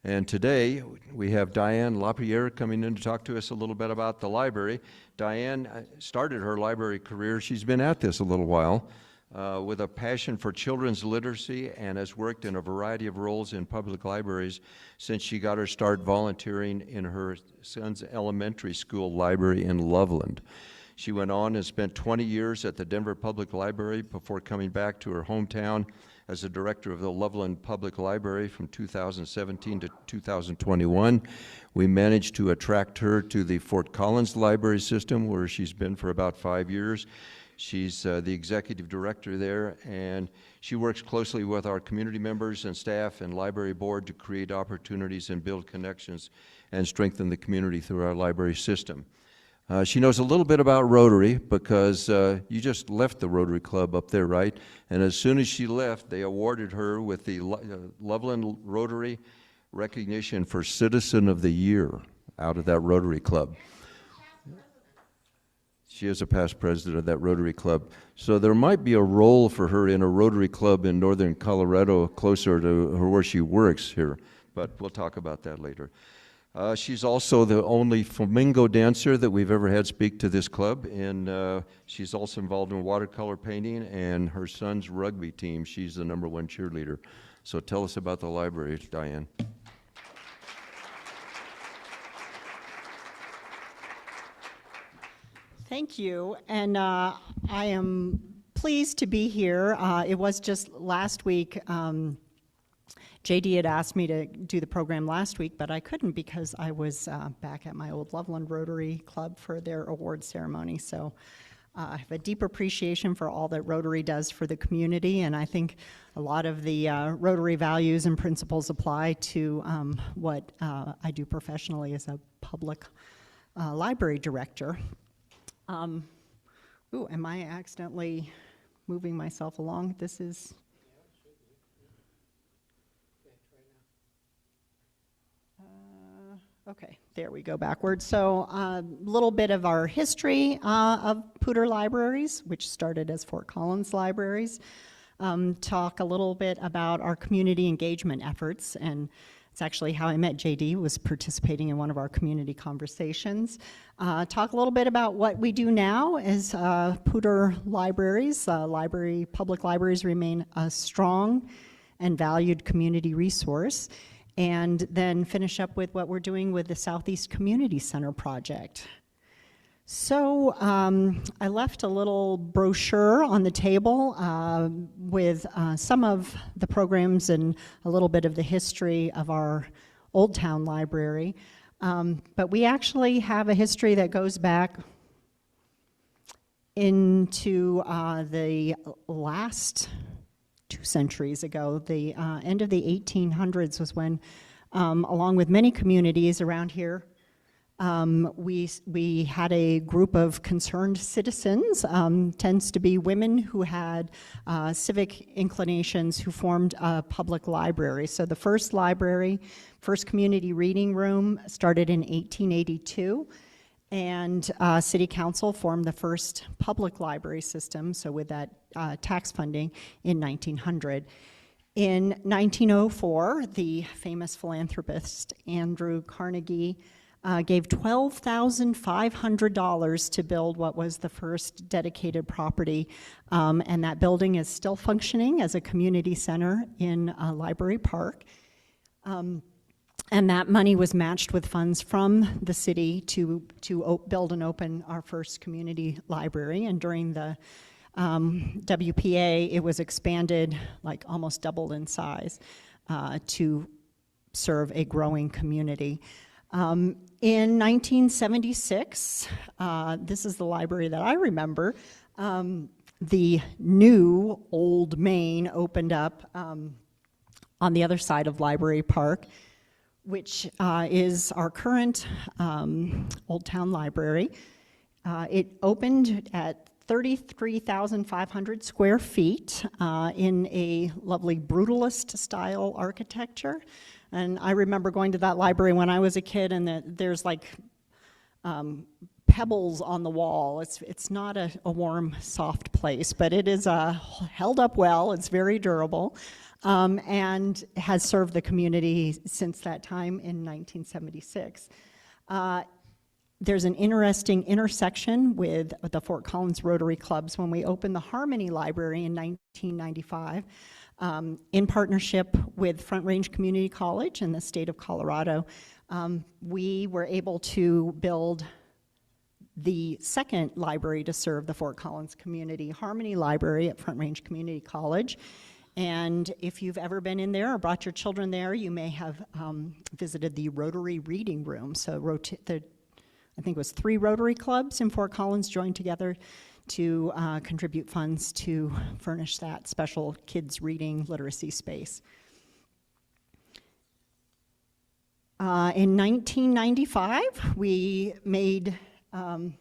And today we have Diane Lapierre coming in to talk to us a little bit about the library. Diane started her library career, she's been at this a little while, with a passion for children's literacy and has worked in a variety of roles in public libraries since she got her start volunteering in her son's elementary school library in Loveland. She went on and spent 20 years at the Denver Public Library before coming back to her hometown as the director of the Loveland Public Library from 2017 to 2021. We managed to attract her to the Fort Collins Library System, where she's been for about 5 years. She's the executive director there, and she works closely with our community members and staff and library board to create opportunities and build connections and strengthen the community through our library system. She knows a little bit about Rotary because you just left the Rotary Club up there, right? And as soon as she left, they awarded her with the Loveland Rotary recognition for Citizen of the Year out of that Rotary Club. She is a past president of that Rotary Club. So there might be a role for her in a Rotary Club in northern Colorado, closer to where she works here, but we'll talk about that later. She's also the only flamingo dancer that we've ever had speak to this club, and she's also involved in watercolor painting and her son's rugby team. She's the #1 cheerleader. So tell us about the library, Diane. Thank you, and I am pleased to be here. It was just last week. JD had asked me to do the program last week, but I couldn't because I was back at my old Loveland Rotary Club for their award ceremony. So I have a deep appreciation for all that Rotary does for the community, and I think a lot of the Rotary values and principles apply to what I do professionally as a public library director. Ooh, am I accidentally moving myself along? This is... Okay, there we go backwards. So a little bit of our history of Poudre Libraries, which started as Fort Collins Libraries. Talk a little bit about our community engagement efforts, and it's actually how I met JD, was participating in one of our community conversations. Talk a little bit about what we do now as Poudre Libraries. Public libraries remain a strong and valued community resource. And then finish up with what we're doing with the Southeast Community Center project. So I left a little brochure on the table with some of the programs and a little bit of the history of our Old Town Library. But we actually have a history that goes back into the last 2 centuries ago. The end of the 1800s was when, along with many communities around here, we had a group of concerned citizens, tends to be women who had civic inclinations, who formed a public library. So the first library, first community reading room started in 1882. And City Council formed the first public library system, so with that tax funding, in 1900. In 1904, the famous philanthropist Andrew Carnegie gave $12,500 to build what was the first dedicated property, and that building is still functioning as a community center in Library Park. And that money was matched with funds from the city to build and open our first community library. And during the WPA, it was expanded, like almost doubled in size, to serve a growing community. In 1976, this is the library that I remember, the new Old Main opened up on the other side of Library Park, which is our current Old Town Library. It opened at 33,500 square feet in a lovely brutalist style architecture. And I remember going to that library when I was a kid, and there's like pebbles on the wall. It's not a warm, soft place, but it is held up well. It's very durable. and has served the community since that time in 1976. There's an interesting intersection with the Fort Collins Rotary Clubs when we opened the Harmony Library in 1995 in partnership with Front Range Community College in the state of Colorado. We were able to build the second library to serve the Fort Collins community, Harmony Library at Front Range Community College. And if you've ever been in there or brought your children there, you may have visited the Rotary Reading Room. So I think it was 3 Rotary clubs in Fort Collins joined together to contribute funds to furnish that special kids reading literacy space. In 1995, we made, not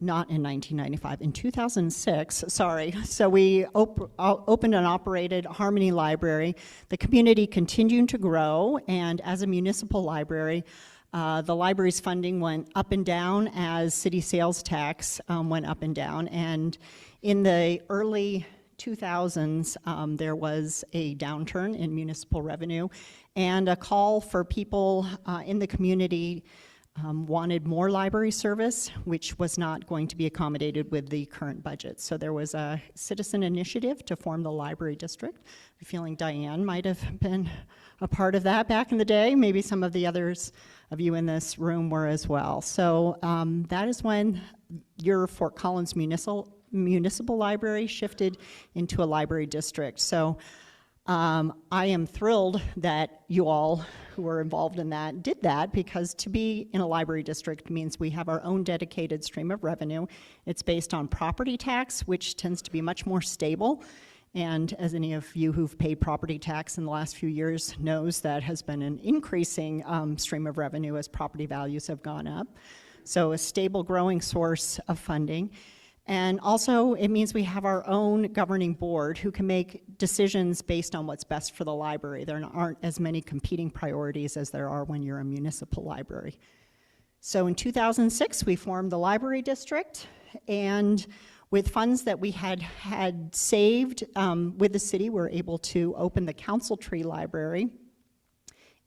in 1995, in 2006, sorry. So we opened and operated Harmony Library. The community continued to grow, and as a municipal library, the library's funding went up and down as city sales tax went up and down. And in the early 2000s, there was a downturn in municipal revenue and a call for people in the community wanted more library service, which was not going to be accommodated with the current budget. So there was a citizen initiative to form the library district. I'm feeling Diane might have been a part of that back in the day. Maybe some of the others of you in this room were as well. So that is when your Fort Collins municipal library shifted into a library district. So I am thrilled that you all who were involved in that did that, because to be in a library district means we have our own dedicated stream of revenue. It's based on property tax, which tends to be much more stable. And as any of you who've paid property tax in the last few years knows, that has been an increasing stream of revenue as property values have gone up. So a stable, growing source of funding. And also, it means we have our own governing board who can make decisions based on what's best for the library. There aren't as many competing priorities as there are when you're a municipal library. So in 2006, we formed the library district, and with funds that we had saved with the city, we're able to open the Council Tree Library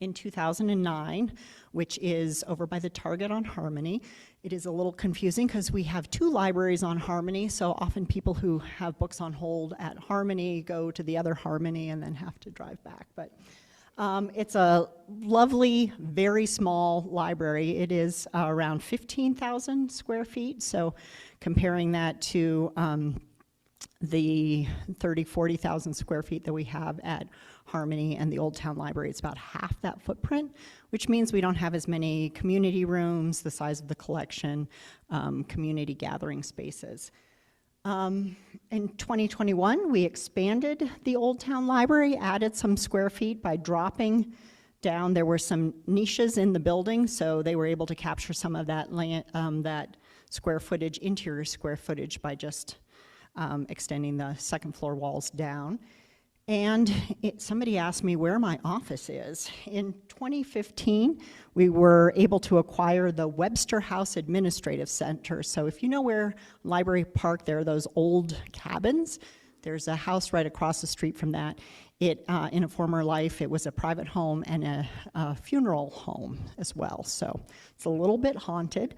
in 2009, which is over by the Target on Harmony. It is a little confusing because we have 2 libraries on Harmony, so often people who have books on hold at Harmony go to the other Harmony and then have to drive back. But it's a lovely, very small library. It is around 15,000 square feet, so comparing that to the 40,000 square feet that we have at Harmony and the Old Town Library, it's about half that footprint, which means we don't have as many community rooms, the size of the collection, community gathering spaces. In 2021, we expanded the Old Town Library, added some square feet by dropping down. There were some niches in the building, so they were able to capture some of that that square footage, interior square footage, by just extending the second floor walls down. And somebody asked me where my office is. In 2015, we were able to acquire the Webster House Administrative Center. So if you know where Library Park, there are those old cabins. There's a house right across the street from that. In a former life, it was a private home and a funeral home as well. So it's a little bit haunted.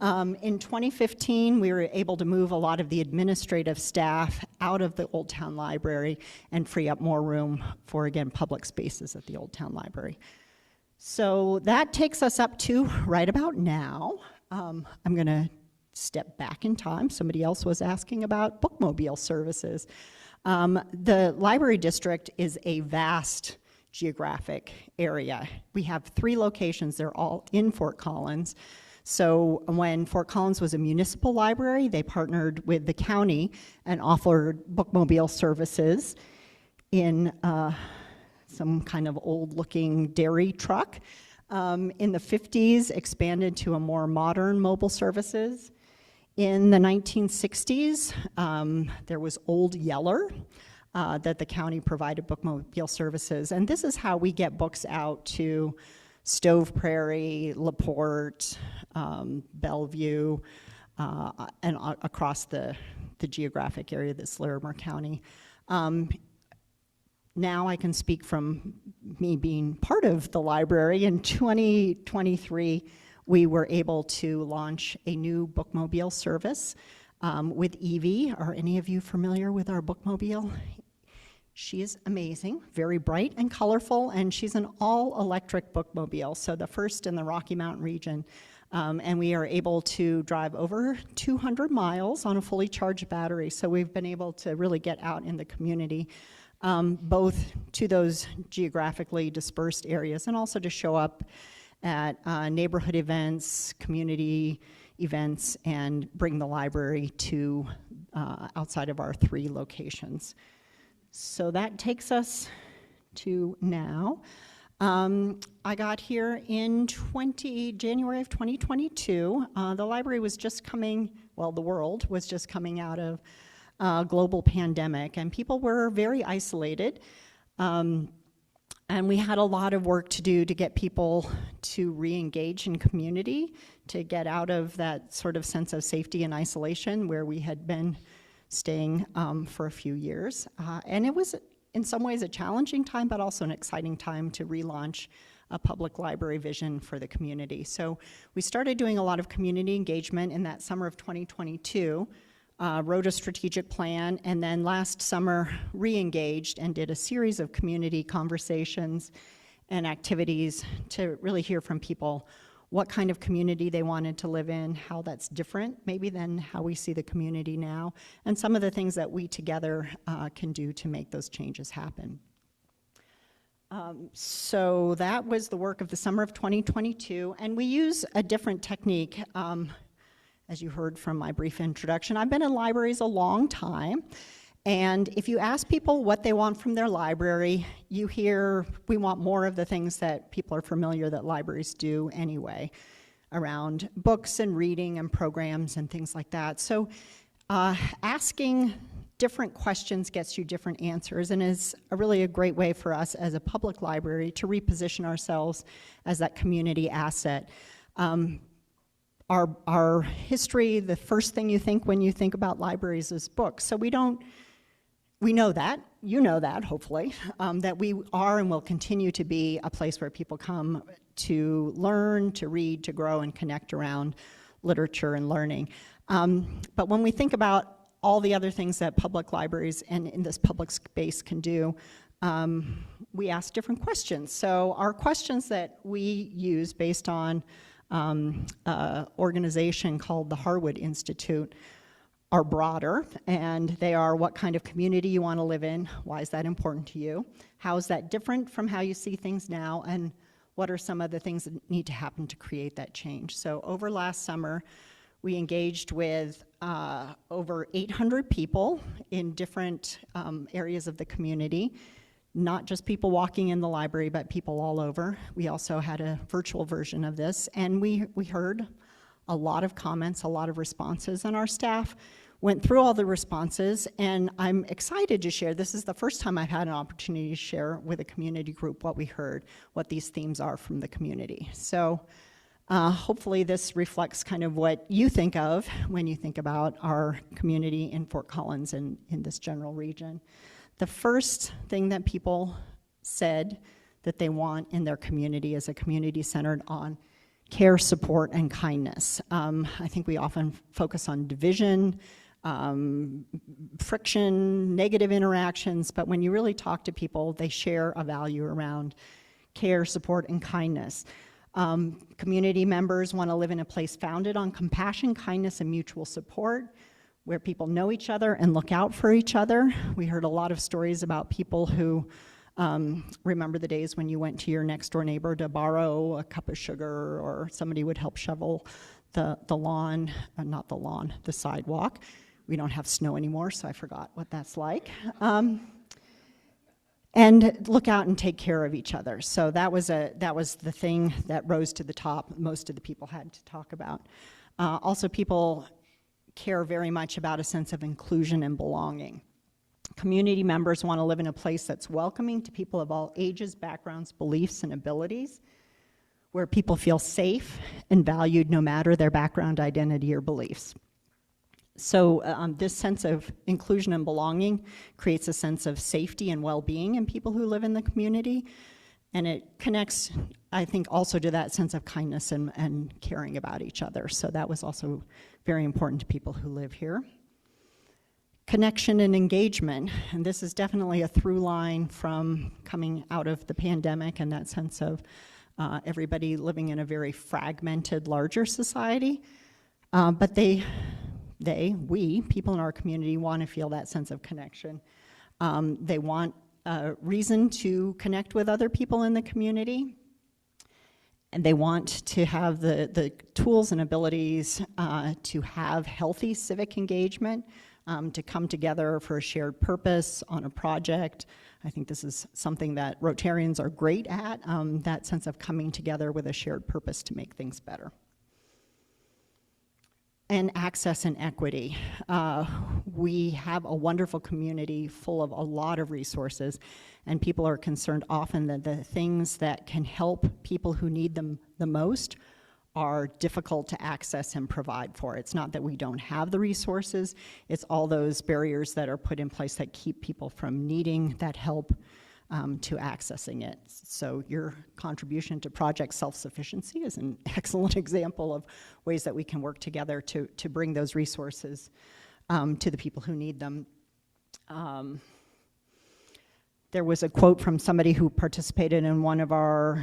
In 2015, we were able to move a lot of the administrative staff out of the Old Town Library and free up more room for, again, public spaces at the Old Town Library. So that takes us up to right about now. I'm going to step back in time. Somebody else was asking about bookmobile services. The library district is a vast geographic area. We have 3 locations. They're all in Fort Collins. So when Fort Collins was a municipal library, they partnered with the county and offered bookmobile services in some kind of old-looking dairy truck. In the 50s, expanded to a more modern mobile services. In the 1960s, there was Old Yeller that the county provided bookmobile services. And this is how we get books out to Stove Prairie, LaPorte, Bellevue, and across the geographic area that's Larimer County. now I can speak from me being part of the library. In 2023, we were able to launch a new bookmobile service with Evie. Are any of you familiar with our bookmobile? She is amazing, very bright and colorful, and she's an all-electric bookmobile, so the first in the Rocky Mountain region. And we are able to drive over 200 miles on a fully charged battery, so we've been able to really get out in the community, both to those geographically dispersed areas and also to show up at neighborhood events, community events, and bring the library to outside of our 3 locations. So that takes us to now. I got here in January of 2022. The library was just coming, well, the world was just coming out of a global pandemic, and people were very isolated. And we had a lot of work to do to get people to re-engage in community, to get out of that sort of sense of safety and isolation where we had been staying for a few years. And it was, in some ways, a challenging time, but also an exciting time to relaunch a public library vision for the community. So we started doing a lot of community engagement in that summer of 2022, wrote a strategic plan, and then last summer re-engaged and did a series of community conversations and activities to really hear from people what kind of community they wanted to live in, how that's different maybe than how we see the community now, and some of the things that we together can do to make those changes happen. So that was the work of the summer of 2022, and we use a different technique. As you heard from my brief introduction, I've been in libraries a long time, and if you ask people what they want from their library, you hear, we want more of the things that people are familiar that libraries do anyway, around books and reading and programs and things like that. So asking different questions gets you different answers and is really a great way for us as a public library to reposition ourselves as that community asset. Our history, the first thing you think when you think about libraries is books. So we know that, you know that, hopefully, that we are and will continue to be a place where people come to learn, to read, to grow, and connect around literature and learning. But when we think about all the other things that public libraries and in this public space can do, we ask different questions. So our questions that we use based on an organization called the Harwood Institute are broader, and they are: what kind of community you want to live in, why is that important to you, how is that different from how you see things now, and what are some of the things that need to happen to create that change. So over last summer, we engaged with over 800 people in different areas of the community, not just people walking in the library, but people all over. We also had a virtual version of this, and we heard a lot of comments, a lot of responses, and our staff went through all the responses, and I'm excited to share. This is the first time I've had an opportunity to share with a community group what we heard, what these themes are from the community. So hopefully this reflects kind of what you think of when you think about our community in Fort Collins and in this general region. The first thing that people said that they want in their community is a community centered on care, support, and kindness. I think we often focus on division, friction, negative interactions, but when you really talk to people, they share a value around care, support, and kindness. Community members want to live in a place founded on compassion, kindness, and mutual support, where people know each other and look out for each other. We heard a lot of stories about people who remember the days when you went to your next door neighbor to borrow a cup of sugar, or somebody would help shovel the lawn, not the lawn, the sidewalk. We don't have snow anymore, so I forgot what that's like. And look out and take care of each other. So that was the thing that rose to the top. Most of the people had to talk about. Also, people care very much about a sense of inclusion and belonging. Community members want to live in a place that's welcoming to people of all ages, backgrounds, beliefs, and abilities, where people feel safe and valued no matter their background, identity, or beliefs. So this sense of inclusion and belonging creates a sense of safety and well-being in people who live in the community. And it connects, I think, also to that sense of kindness and caring about each other. So that was also very important to people who live here. Connection and engagement, and this is definitely a through line from coming out of the pandemic and that sense of everybody living in a very fragmented, larger society. But we, people in our community, want to feel that sense of connection. They want a reason to connect with other people in the community, and they want to have the tools and abilities to have healthy civic engagement, to come together for a shared purpose on a project. I think this is something that Rotarians are great at, that sense of coming together with a shared purpose to make things better. And access and equity. We have a wonderful community full of a lot of resources, and people are concerned often that the things that can help people who need them the most are difficult to access and provide for. It's not that we don't have the resources, it's all those barriers that are put in place that keep people from needing that help to accessing it. So your contribution to Project Self-Sufficiency is an excellent example of ways that we can work together to bring those resources to the people who need them. There was a quote from somebody who participated in one of our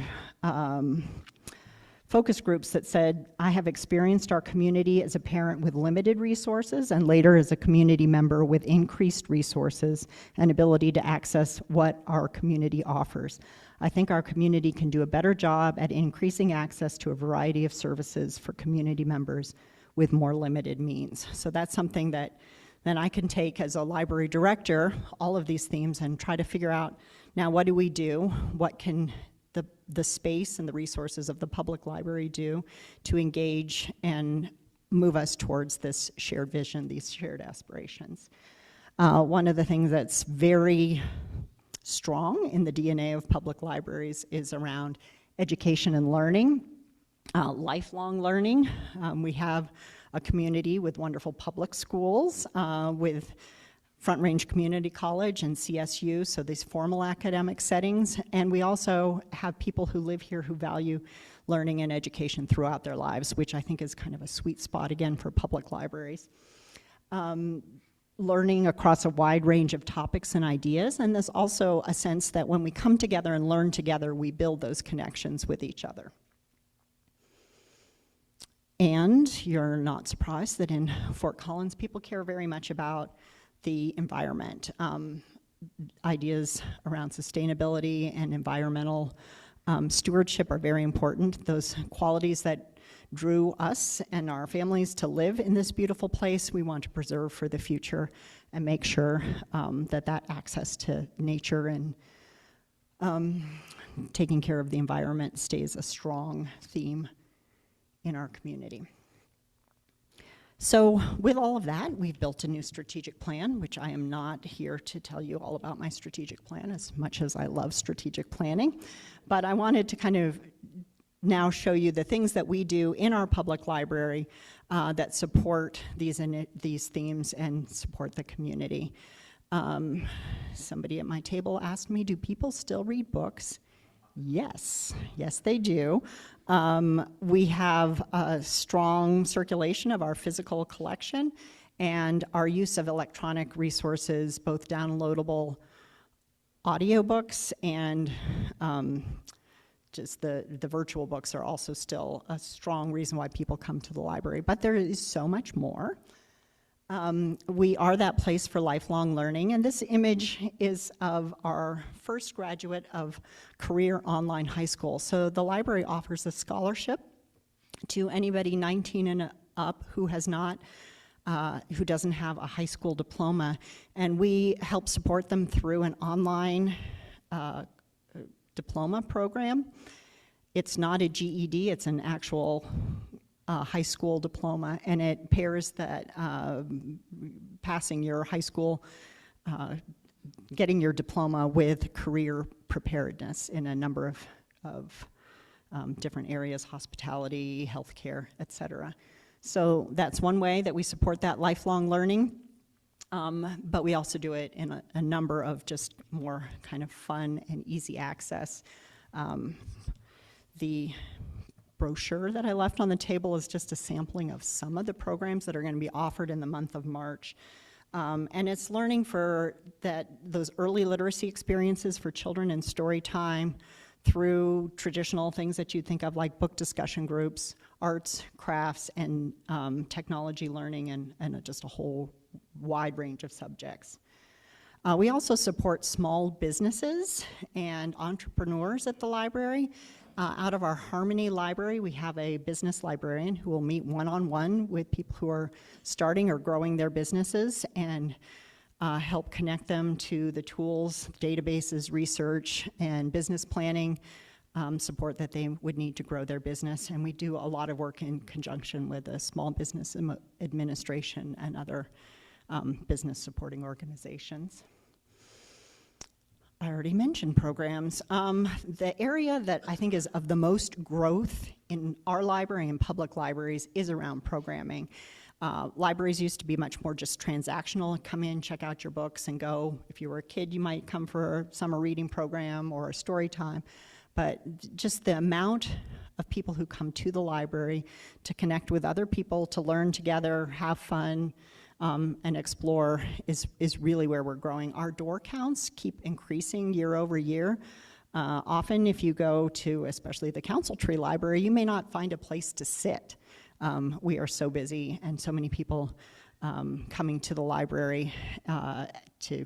focus groups that said, "I have experienced our community as a parent with limited resources and later as a community member with increased resources and ability to access what our community offers. I think our community can do a better job at increasing access to a variety of services for community members with more limited means." So that's something that then I can take as a library director, all of these themes, and try to figure out, now what do we do? What can the space and the resources of the public library do to engage and move us towards this shared vision, these shared aspirations? One of the things that's very strong in the DNA of public libraries is around education and learning, lifelong learning. We have a community with wonderful public schools, with Front Range Community College and CSU, so these formal academic settings. And we also have people who live here who value learning and education throughout their lives, which I think is kind of a sweet spot, again, for public libraries. Learning across a wide range of topics and ideas, and there's also a sense that when we come together and learn together, we build those connections with each other. And you're not surprised that in Fort Collins, people care very much about the environment. Ideas around sustainability and environmental stewardship are very important. Those qualities that drew us and our families to live in this beautiful place, we want to preserve for the future and make sure that access to nature and taking care of the environment stays a strong theme in our community. So with all of that, we've built a new strategic plan, which I am not here to tell you all about my strategic plan as much as I love strategic planning, but I wanted to kind of now show you the things that we do in our public library that support these themes and support the community. Somebody at my table asked me, do people still read books? Yes, they do. We have a strong circulation of our physical collection and our use of electronic resources, both downloadable audiobooks and just the virtual books are also still a strong reason why people come to the library. But there is so much more. We are that place for lifelong learning, and this image is of our first graduate of career online high school. So the library offers a scholarship to anybody 19 and up who has not, who doesn't have a high school diploma, and we help support them through an online diploma program. It's not a GED, it's an actual high school diploma, and it pairs that passing your high school, getting your diploma with career preparedness in a number of different areas, hospitality, healthcare, etc. So that's one way that we support that lifelong learning. But we also do it in a number of just more kind of fun and easy access. The brochure that I left on the table is just a sampling of some of the programs that are going to be offered in the month of March. And it's learning for those early literacy experiences for children in story time through traditional things that you'd think of like book discussion groups, arts, crafts, and technology learning, and just a whole wide range of subjects. We also support small businesses and entrepreneurs at the library. Out of our Harmony Library, we have a business librarian who will meet one-on-one with people who are starting or growing their businesses and help connect them to the tools, databases, research, and business planning support that they would need to grow their business. And we do a lot of work in conjunction with the Small Business Administration and other business supporting organizations. I already mentioned programs. The area that I think is of the most growth in our library and public libraries is around programming. Libraries used to be much more just transactional, come in, check out your books, and go. If you were a kid, you might come for a summer reading program or a story time. But just the amount of people who come to the library to connect with other people, to learn together, have fun, and explore is really where we're growing. Our door counts keep increasing year over year. Often if you go to, especially the Council Tree Library, you may not find a place to sit. We are so busy and so many people coming to the library to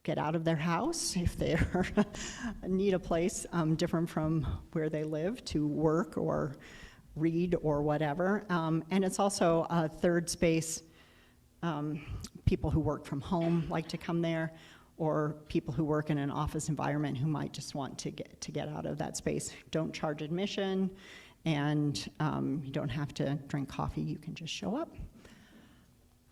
get out of their house if they need a place different from where they live to work or read or whatever. And it's also a third space. People who work from home like to come there, or people who work in an office environment who might just want to get out of that space. Don't charge admission, and you don't have to drink coffee. You can just show up.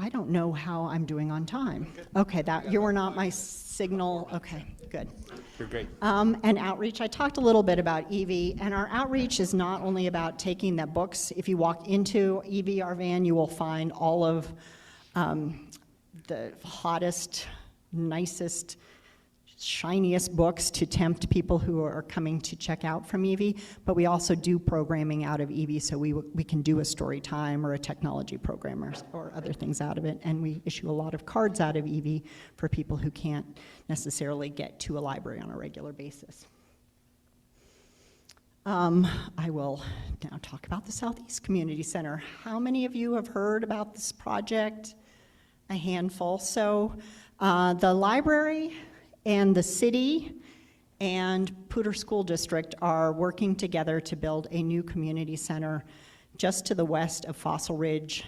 I don't know how I'm doing on time. Okay, you were not my signal. Okay, good. You're great. And outreach, I talked a little bit about EV, and our outreach is not only about taking the books. If you walk into EV, our van, you will find all of the hottest, nicest, shiniest books to tempt people who are coming to check out from EV, but we also do programming out of EV, so we can do a story time or a technology program or other things out of it, and we issue a lot of cards out of EV for people who can't necessarily get to a library on a regular basis. I will now talk about the Southeast Community Center. How many of you have heard about this project? A handful. So the library and the city and Poudre School District are working together to build a new community center just to the west of Fossil Ridge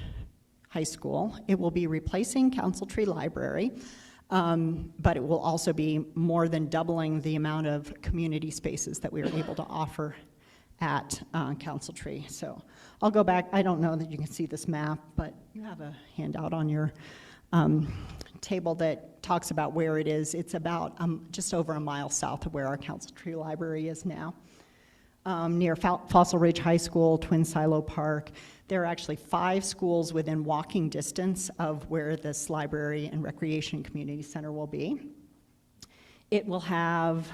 High School. It will be replacing Council Tree Library, but it will also be more than doubling the amount of community spaces that we are able to offer at Council Tree. So I'll go back. I don't know that you can see this map, but you have a handout on your table that talks about where it is. It's about just over a mile south of where our Council Tree Library is now. Near Fossil Ridge High School, Twin Silo Park. There are actually 5 schools within walking distance of where this library and recreation community center will be. It will have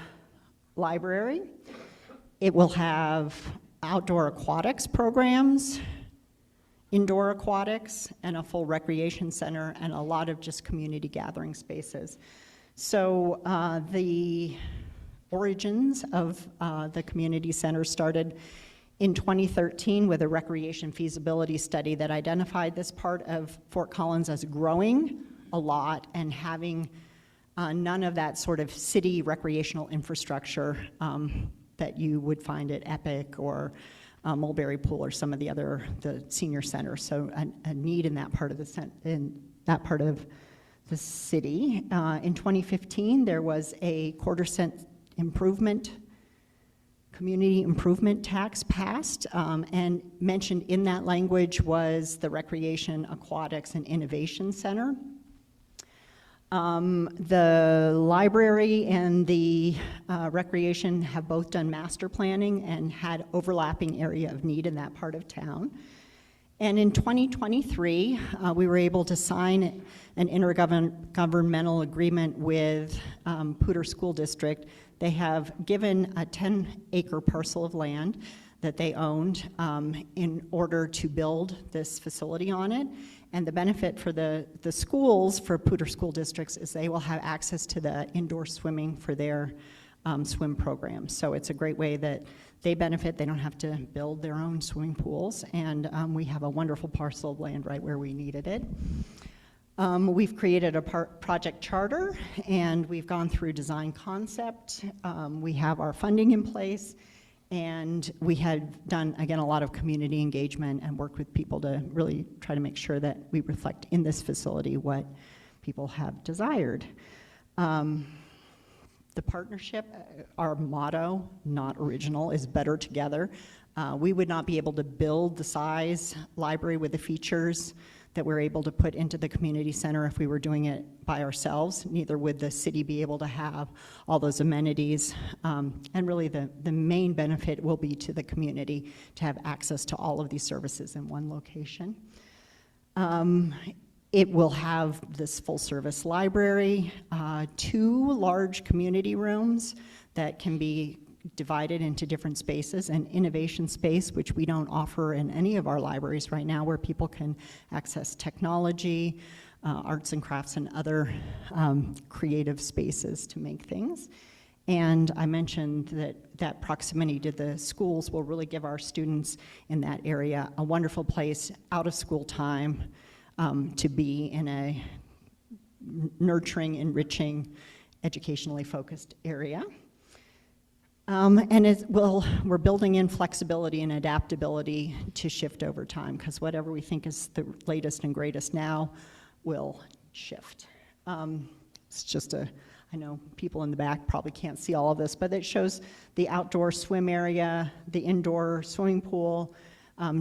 library. It will have outdoor aquatics programs, indoor aquatics, and a full recreation center, and a lot of just community gathering spaces. So the origins of the community center started in 2013 with a recreation feasibility study that identified this part of Fort Collins as growing a lot and having none of that sort of city recreational infrastructure that you would find at Epic or Mulberry Pool or some of the senior centers. So a need in that part of the city. In 2015, there was a quarter-cent community improvement tax passed, and mentioned in that language was the Recreation, Aquatics, and Innovation Center. The library and the recreation have both done master planning and had overlapping area of need in that part of town. And in 2023, we were able to sign an intergovernmental agreement with Poudre School District. They have given a 10-acre parcel of land that they owned in order to build this facility on it. And the benefit for the schools, for Poudre School Districts, is they will have access to the indoor swimming for their swim program. So it's a great way that they benefit. They don't have to build their own swimming pools, and we have a wonderful parcel of land right where we needed it. We've created a project charter, and we've gone through design concept. We have our funding in place, and we had done, again, a lot of community engagement and worked with people to really try to make sure that we reflect in this facility what people have desired. The partnership, our motto, not original, is better together. We would not be able to build the size library with the features that we're able to put into the community center if we were doing it by ourselves. Neither would the city be able to have all those amenities. And really the main benefit will be to the community to have access to all of these services in one location. It will have this full-service library, 2 large community rooms that can be divided into different spaces, an innovation space, which we don't offer in any of our libraries right now, where people can access technology, arts and crafts, and other creative spaces to make things. And I mentioned that proximity to the schools will really give our students in that area a wonderful place out of school time, to be in a nurturing, enriching, educationally focused area. And we're building in flexibility and adaptability to shift over time, because whatever we think is the latest and greatest now will shift. It's just I know people in the back probably can't see all of this, but it shows the outdoor swim area, the indoor swimming pool,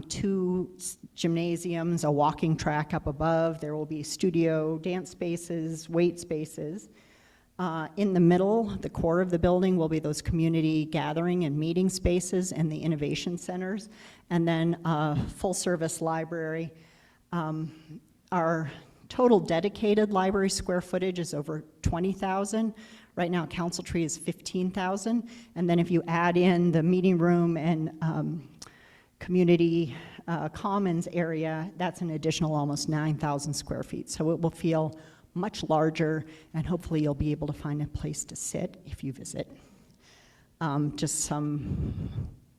2 gymnasiums, a walking track up above. There will be studio dance spaces, weight spaces. In the middle, the core of the building, will be those community gathering and meeting spaces and the innovation centers, and then a full-service library. Our total dedicated library square footage is over 20,000. Right now, Council Tree is 15,000, and then if you add in the meeting room and community commons area, that's an additional almost 9,000 square feet. So it will feel much larger, and hopefully you'll be able to find a place to sit if you visit. Just some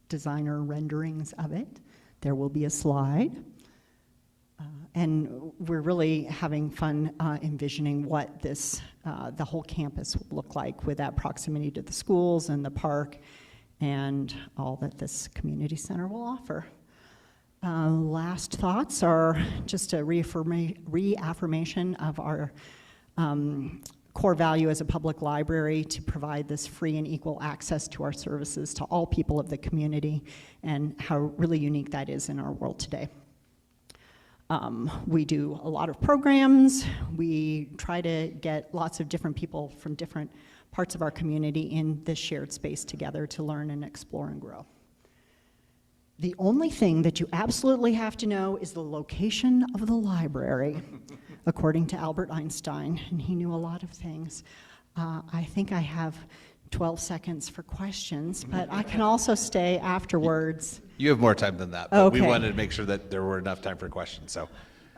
designer renderings of it. There will be a slide. And we're really having fun envisioning what this, the whole campus will look like with that proximity to the schools and the park and all that this community center will offer. Last thoughts are just a reaffirmation of our core value as a public library to provide this free and equal access to our services to all people of the community, and how really unique that is in our world today. We do a lot of programs. We try to get lots of different people from different parts of our community in this shared space together to learn and explore and grow. The only thing that you absolutely have to know is the location of the library, according to Albert Einstein, and he knew a lot of things. I think I have 12 seconds for questions, but I can also stay afterwards. You have more time than that, but Okay. we wanted to make sure that there were enough time for questions, so.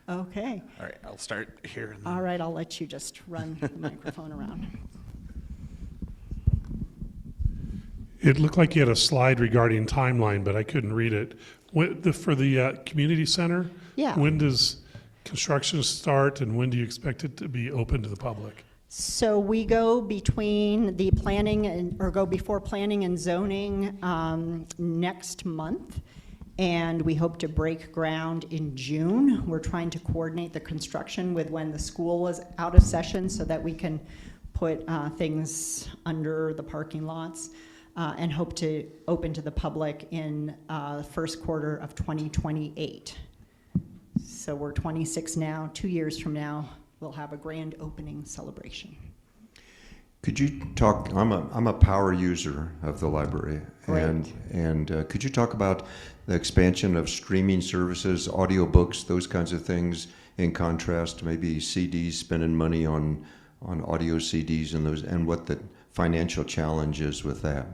Okay. All right, I'll start here. And then... All right, I'll let you just run the microphone around. It looked like you had a slide regarding timeline, but I couldn't read it. For the community center, Yeah. when does construction start, and when do you expect it to be open to the public? So we go between the planning or go before planning and zoning next month, and we hope to break ground in June. We're trying to coordinate the construction with when the school is out of session so that we can put things under the parking lots. And hope to open to the public in first quarter of 2028. So we're 26 now. 2 years from now, we'll have a grand opening celebration. Could you talk, I'm a power user of the library. Great. And could you talk about the expansion of streaming services, audiobooks, those kinds of things, in contrast to maybe CDs, spending money on audio CDs and those, and what the financial challenge is with that?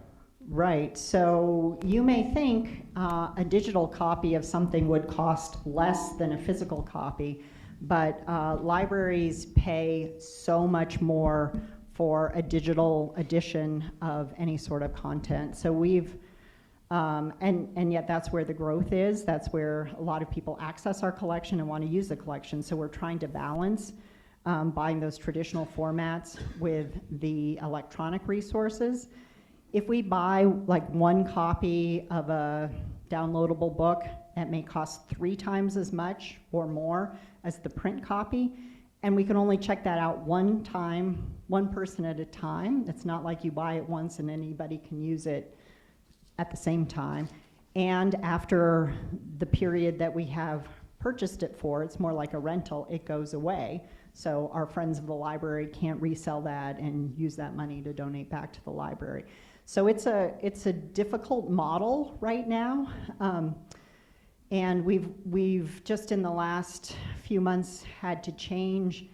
Right, so you may think a digital copy of something would cost less than a physical copy, but libraries pay so much more for a digital edition of any sort of content. So we've, and yet that's where the growth is. That's where a lot of people access our collection and want to use the collection. So we're trying to balance buying those traditional formats with the electronic resources. If we buy like one copy of a downloadable book, that may cost 3 times as much or more as the print copy. And we can only check that out one time, one person at a time. It's not like you buy it once and anybody can use it at the same time. And after the period that we have purchased it for, it's more like a rental, it goes away. So our friends of the library can't resell that and use that money to donate back to the library. So it's a difficult model right now. And we've just in the last few months had to change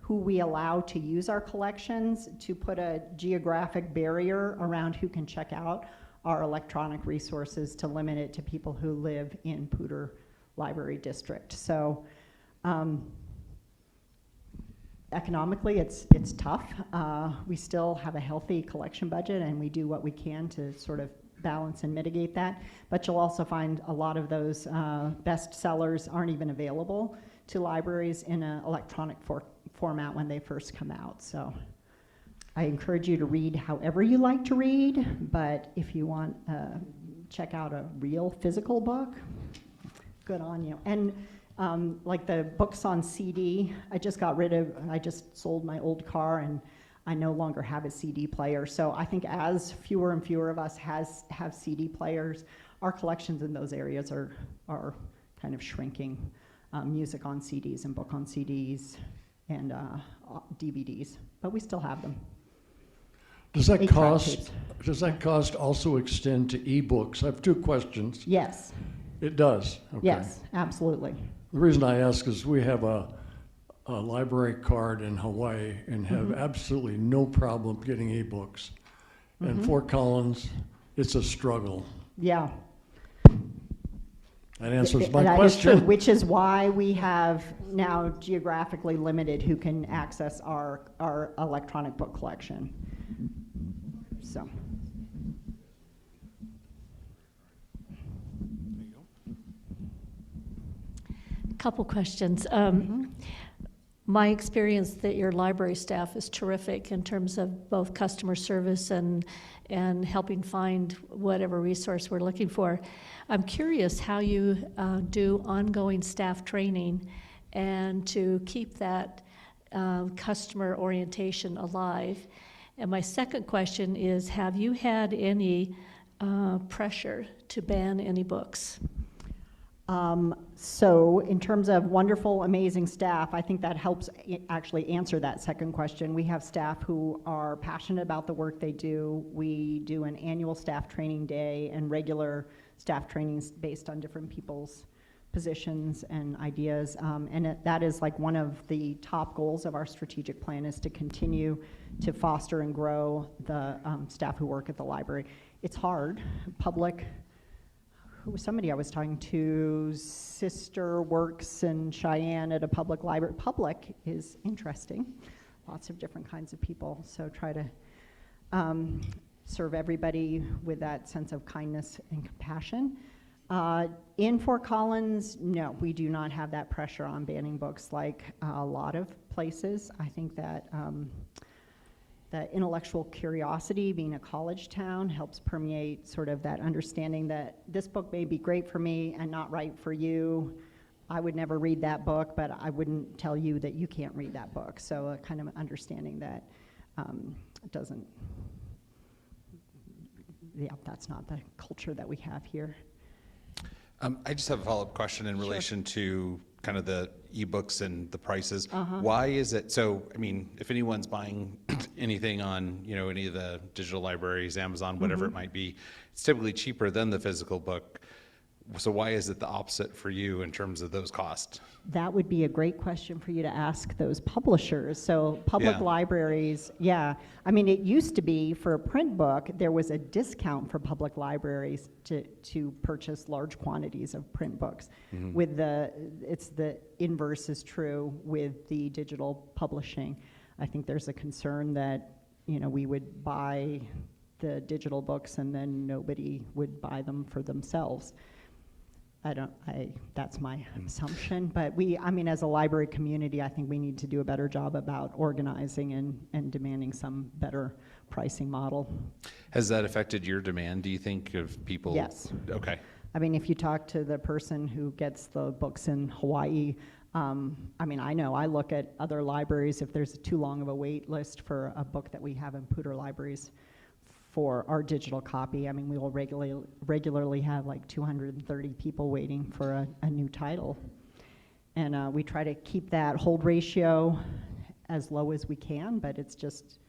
who we allow to use our collections, to put a geographic barrier around who can check out our electronic resources, to limit it to people who live in Poudre Library District. So economically, it's tough. We still have a healthy collection budget, and we do what we can to sort of balance and mitigate that. But you'll also find a lot of those bestsellers aren't even available to libraries in an electronic format when they first come out. So I encourage you to read however you like to read, but if you want check out a real physical book, good on you. And like the books on CD, I just sold my old car and I no longer have a CD player. So I think as fewer and fewer of us have CD players, our collections in those areas are kind of shrinking. Music on CDs and book on CDs and DVDs, but we still have them. Does that 8-track cost? tapes. Does that cost also extend to ebooks? I have 2 questions. Yes, It does. Okay. yes, absolutely. The reason I ask is we have a library card in Hawaii and have absolutely no problem getting ebooks. And Fort Collins, it's a struggle. Yeah. That answers my That is true, question. which is why we have now geographically limited who can access our electronic book collection. So. Couple questions. My experience that your library staff is terrific in terms of both customer service and helping find whatever resource we're looking for. I'm curious how you do ongoing staff training and to keep that customer orientation alive. And my second question is, have you had any pressure to ban any books? So in terms of wonderful, amazing staff, I think that helps actually answer that second question. We have staff who are passionate about the work they do. We do an annual staff training day and regular staff trainings based on different people's positions and ideas. And that is like one of the top goals of our strategic plan, is to continue to foster and grow the staff who work at the library. It's hard. Who was somebody I was talking to, sister works in Cheyenne at a public library. Public is interesting, lots of different kinds of people, so try to serve everybody with that sense of kindness and compassion. In Fort Collins, no, we do not have that pressure on banning books like a lot of places. I think that the intellectual curiosity, being a college town, helps permeate sort of that understanding that this book may be great for me and not right for you. I would never read that book, but I wouldn't tell you that you can't read that book. So a kind of understanding that that's not the culture that we have here. I just have a follow-up question in relation to kind of the ebooks and the prices. Uh-huh. Why is it, so, I mean, if anyone's buying anything on, you know, any of the digital libraries, Amazon, whatever it Mm-hmm. might be, it's typically cheaper than the physical book. So why is it the opposite for you in terms of those costs? That would be a great question for you to ask those publishers. So public Yeah. libraries, yeah. I mean, it used to be for a print book, there was a discount for public libraries to purchase large quantities of print books. With it's the inverse is true with the digital publishing. I think there's a concern that, you know, we would buy the digital books and then nobody would buy them for themselves. That's my assumption, but I mean, as a library community, I think we need to do a better job about organizing and demanding some better pricing model. Has that affected your demand, do you think, of people? Yes. Okay. I mean, if you talk to the person who gets the books in Hawaii, I mean, I know I look at other libraries, if there's too long of a wait list for a book that we have in Poudre libraries for our digital copy, I mean, we will regularly have like 230 people waiting for a new title. And we try to keep that hold ratio as low as we can, but it's just,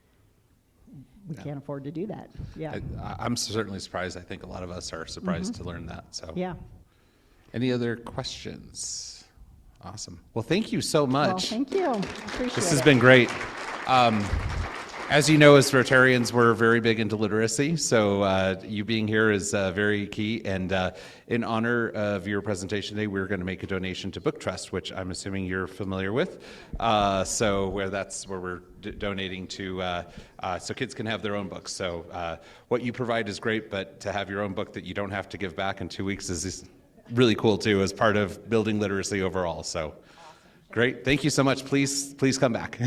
we can't afford to do that. Yeah. I'm certainly surprised. I think a lot of us are surprised to learn that, so. Yeah. Any other questions? Awesome. Well, thank you so much. Well, thank you. Appreciate This it. has been great. As you know, as Rotarians, we're very big into literacy, so you being here is very key. And in honor of your presentation today, we're going to make a donation to Book Trust, which I'm assuming you're familiar with. So where we're donating to, so kids can have their own books. So what you provide is great, but to have your own book that you don't have to give back in 2 weeks is really cool too, as part of building literacy overall. So great, thank you so much. Please come back.